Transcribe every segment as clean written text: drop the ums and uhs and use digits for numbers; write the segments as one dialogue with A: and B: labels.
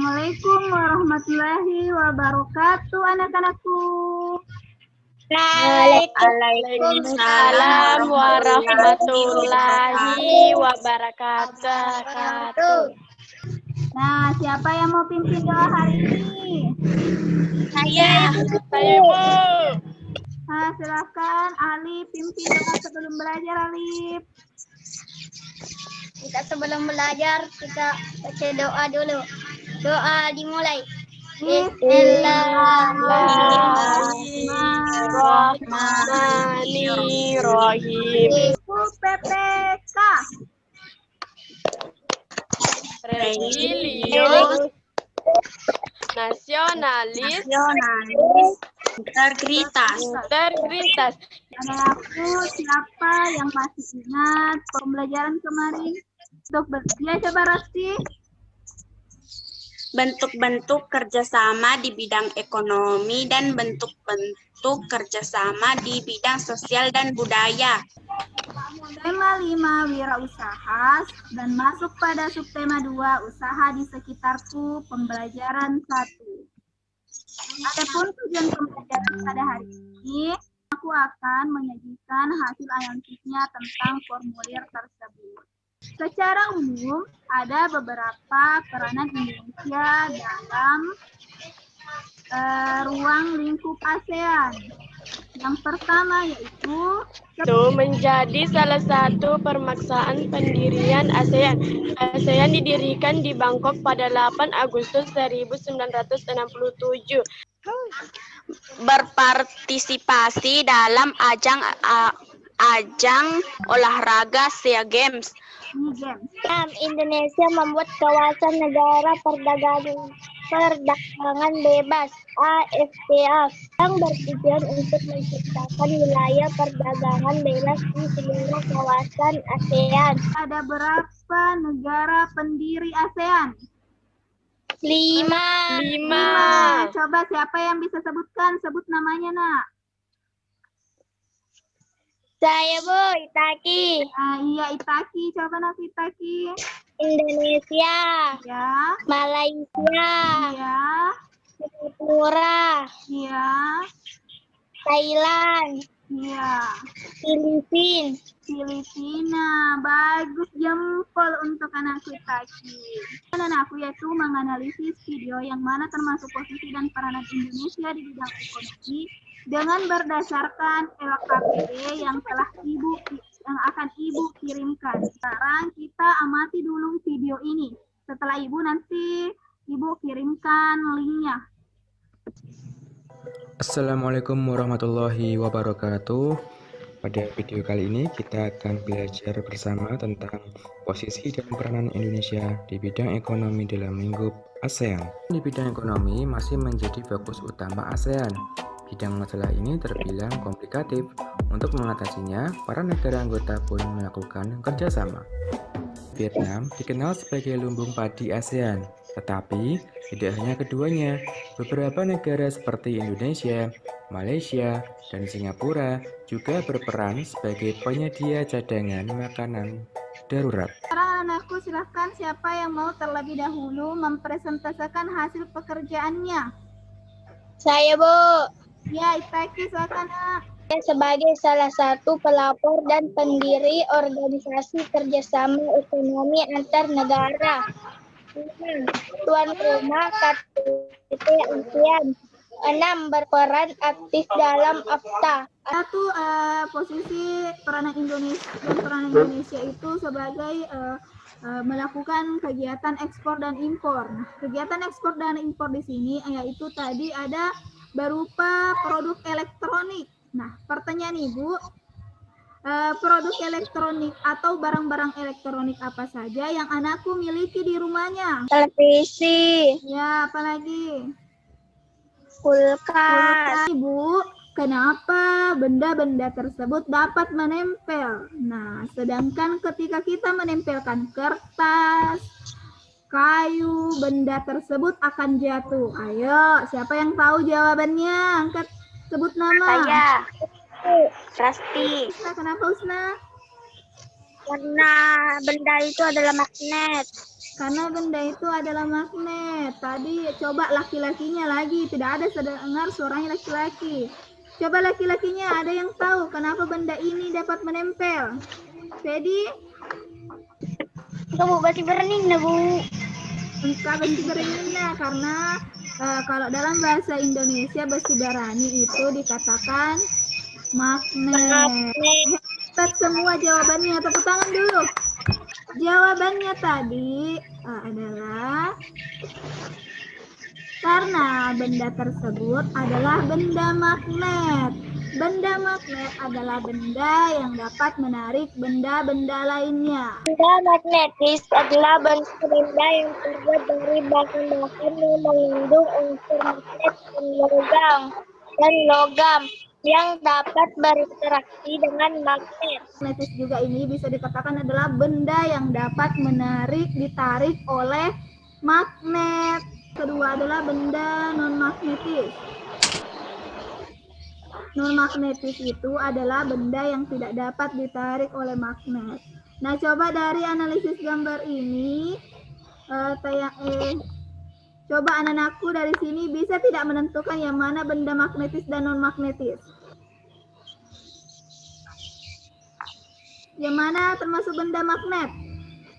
A: Assalamualaikum warahmatullahi wabarakatuh, anak-anakku.
B: Waalaikumsalam warahmatullahi wabarakatuh.
A: Nah, siapa yang mau pimpin doa hari ini?
B: Saya Ibu.
A: Nah, silakan Alif pimpin doa sebelum belajar, Alif.
B: Sebelum belajar kita baca doa dulu. Doa dimulai.
A: Bismillahirrahmanirrahim. PPK.
C: Religius, nasionalis, integritas.
A: Anakku, siapa yang masih ingat pembelajaran kemarin? Ya, coba Rosti.
C: Bentuk-bentuk kerjasama di bidang ekonomi dan bentuk-bentuk kerjasama di bidang sosial dan budaya.
A: Tema 5 wirausaha dan masuk pada subtema 2 usaha di sekitarku pembelajaran 1. Adapun tujuan pembelajaran pada hari ini, aku akan menyajikan hasil analisisnya tentang formulir tersebut. Secara umum, ada beberapa peranan Indonesia dalam ruang lingkup ASEAN. Yang pertama yaitu
B: menjadi salah satu permaksaan pendirian ASEAN. ASEAN didirikan di Bangkok pada 8 Agustus 1967.
C: Berpartisipasi dalam ajang olahraga SEA Games.
B: Indonesia membuat kawasan negara perdagangan bebas (AFTA) yang bertujuan untuk menciptakan wilayah perdagangan bebas di seluruh kawasan ASEAN.
A: Ada berapa negara pendiri ASEAN?
B: 5.
A: Coba siapa yang bisa sebutkan? Sebut namanya, Nak.
B: Saya, Bu, Itaki.
A: Iya, Itaki. Coba Nak Itaki.
B: Indonesia.
A: Ya.
B: Malaysia.
A: Iya.
B: Singapura.
A: Iya.
B: Thailand.
A: Iya. Filipina. Bagus, jempol untuk anakku Itaki. Anakku yaitu menganalisis video yang mana termasuk posisi dan peranan Indonesia di bidang ekonomi dengan berdasarkan LKPD yang akan Ibu kirimkan. Sekarang kita amati dulu video ini. Setelah nanti Ibu kirimkan linknya.
D: Assalamualaikum warahmatullahi wabarakatuh. Pada video kali ini kita akan belajar bersama tentang posisi dan peranan Indonesia di bidang ekonomi dalam lingkup ASEAN. Di bidang ekonomi masih menjadi fokus utama ASEAN. Bidang masalah ini terbilang komplikatif. Untuk mengatasinya, para negara anggota pun melakukan kerjasama. Vietnam dikenal sebagai lumbung padi ASEAN, tetapi tidak hanya keduanya. Beberapa negara seperti Indonesia, Malaysia, dan Singapura juga berperan sebagai penyedia cadangan makanan darurat.
A: Sekarang anakku, silahkan siapa yang mau terlebih dahulu mempresentasikan hasil pekerjaannya.
B: Saya, Bu.
A: Ya, Itaki, silakan, Nak.
B: Sebagai salah satu pelapor dan pendiri organisasi kerjasama ekonomi antar negara. Tuan rumah KTT ASEAN. 6. Berperan aktif dalam AFTA.
A: Posisi peranan Indonesia itu sebagai melakukan kegiatan ekspor dan impor. Nah, kegiatan ekspor dan impor di sini yaitu tadi ada berupa produk elektronik. Nah, pertanyaan Ibu, produk elektronik atau barang-barang elektronik apa saja yang anakku miliki di rumahnya?
B: Televisi.
A: Ya, apalagi?
B: Kulkas.
A: Ibu, kenapa benda-benda tersebut dapat menempel? Nah, sedangkan ketika kita menempelkan kertas, kayu, benda tersebut akan jatuh. Ayo, siapa yang tahu jawabannya? Angkat, sebut nama.
C: Saya, Rasti.
A: Kenapa, Usna?
B: Karena benda itu adalah magnet.
A: Karena benda itu adalah magnet. Tadi coba laki-lakinya lagi, tidak ada dengar suaranya laki-laki. Coba laki-lakinya, ada yang tahu kenapa benda ini dapat menempel? Fedi?
B: Bu, basi berenang na, Bu.
A: Entah besi berenang, karena kalau dalam bahasa Indonesia besi barani itu dikatakan magnet. Hebat semua jawabannya, tepuk tangan dulu. Jawabannya tadi adalah karena benda tersebut adalah benda magnet. Benda magnet adalah benda yang dapat menarik benda-benda lainnya.
B: Benda magnetis adalah benda yang terbuat dari bahan-bahan yang mengandung unsur magnet dan logam yang dapat berinteraksi dengan magnet.
A: Magnetis juga ini bisa dikatakan adalah benda yang dapat ditarik oleh magnet. Kedua adalah benda non-magnetis. Non-magnetis itu adalah benda yang tidak dapat ditarik oleh magnet. Nah, coba dari analisis gambar ini, coba anak-anakku dari sini bisa tidak menentukan yang mana benda magnetis dan non-magnetis? Yang mana termasuk benda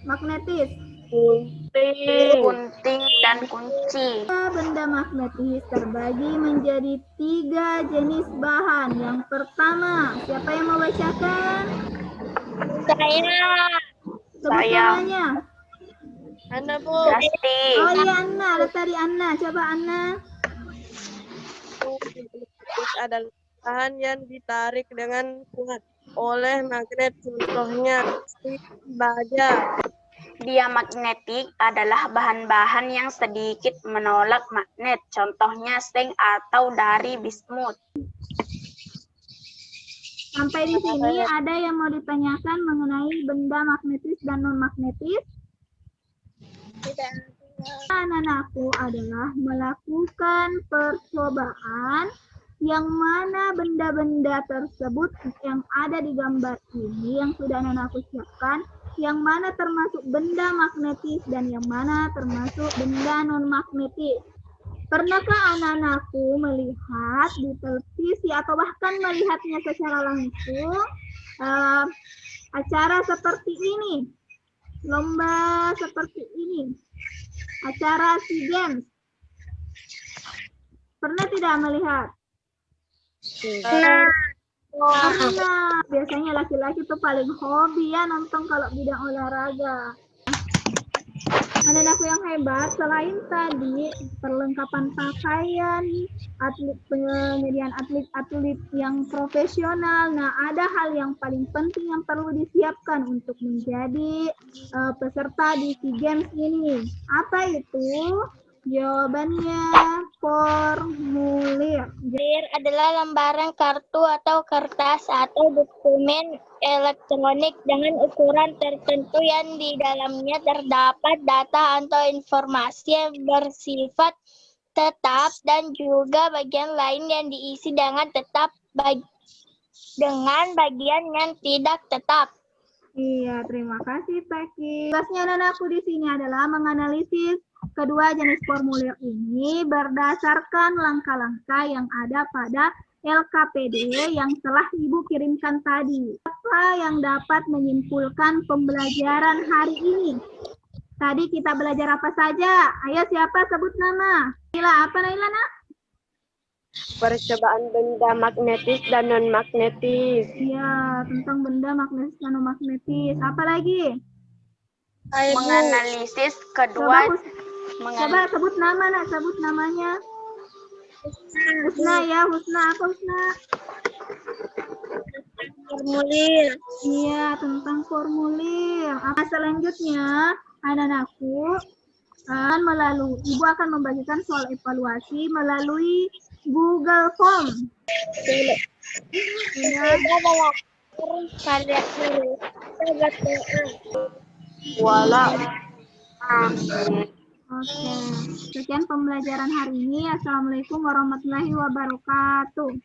A: magnetis?
C: Gunting dan kunci.
A: Benda magnetis terbagi menjadi 3 jenis bahan. Yang pertama, siapa yang mau bacakan? Sebut namanya.
B: Ana, Bu.
C: Pasti.
A: Oh iya, Anna. Ada tadi Anna. Coba Anna.
E: Adalah bahan yang ditarik dengan kuat oleh magnet, contohnya baja.
C: Diamagnetik adalah bahan-bahan yang sedikit menolak magnet, contohnya seng atau dari bismut.
A: Sampai di sini ada yang mau ditanyakan mengenai benda magnetis dan non-magnetis? Anak-anakku adalah melakukan percobaan yang mana benda-benda tersebut yang ada di gambar ini yang sudah anak-anakku siapkan, yang mana termasuk benda magnetis dan yang mana termasuk benda non-magnetis. Pernahkah anak-anakku melihat di televisi atau bahkan melihatnya secara langsung acara seperti ini, lomba seperti ini, acara SEA Games? Pernah tidak melihat? Nah, biasanya laki-laki tuh paling hobi ya nonton kalau bidang olahraga. Anak-anakku yang hebat, selain tadi perlengkapan pakaian, penyediaan atlet-atlet yang profesional, nah ada hal yang paling penting yang perlu disiapkan untuk menjadi peserta di SEA Games ini. Apa itu? Jawabannya formulir.
B: Formulir adalah lembaran kartu atau kertas atau dokumen elektronik dengan ukuran tertentu yang di dalamnya terdapat data atau informasi yang bersifat tetap dan juga bagian lain yang diisi dengan tetap dengan bagian yang tidak tetap.
A: Iya, terima kasih Peki. Tugasnya anak-anakku di sini adalah menganalisis kedua jenis formulir ini berdasarkan langkah-langkah yang ada pada LKPD yang telah Ibu kirimkan tadi. Apa yang dapat menyimpulkan pembelajaran hari ini? Tadi kita belajar apa saja? Ayo siapa sebut nama? Naila, apa Naila, nak?
E: Percobaan benda magnetis dan non-magnetis.
A: Iya, tentang benda magnetis dan non-magnetis. Apa lagi?
C: Menganalisis kedua.
A: Coba sebut nama, nak. Sebut namanya. Husna ya, Husna. Apa Husna?
B: Formulir.
A: Iya, tentang formulir. Apa selanjutnya? Anak-anakku Ibu akan membagikan soal evaluasi melalui Google Form. Oke, sekian pembelajaran hari ini. Assalamualaikum warahmatullahi wabarakatuh.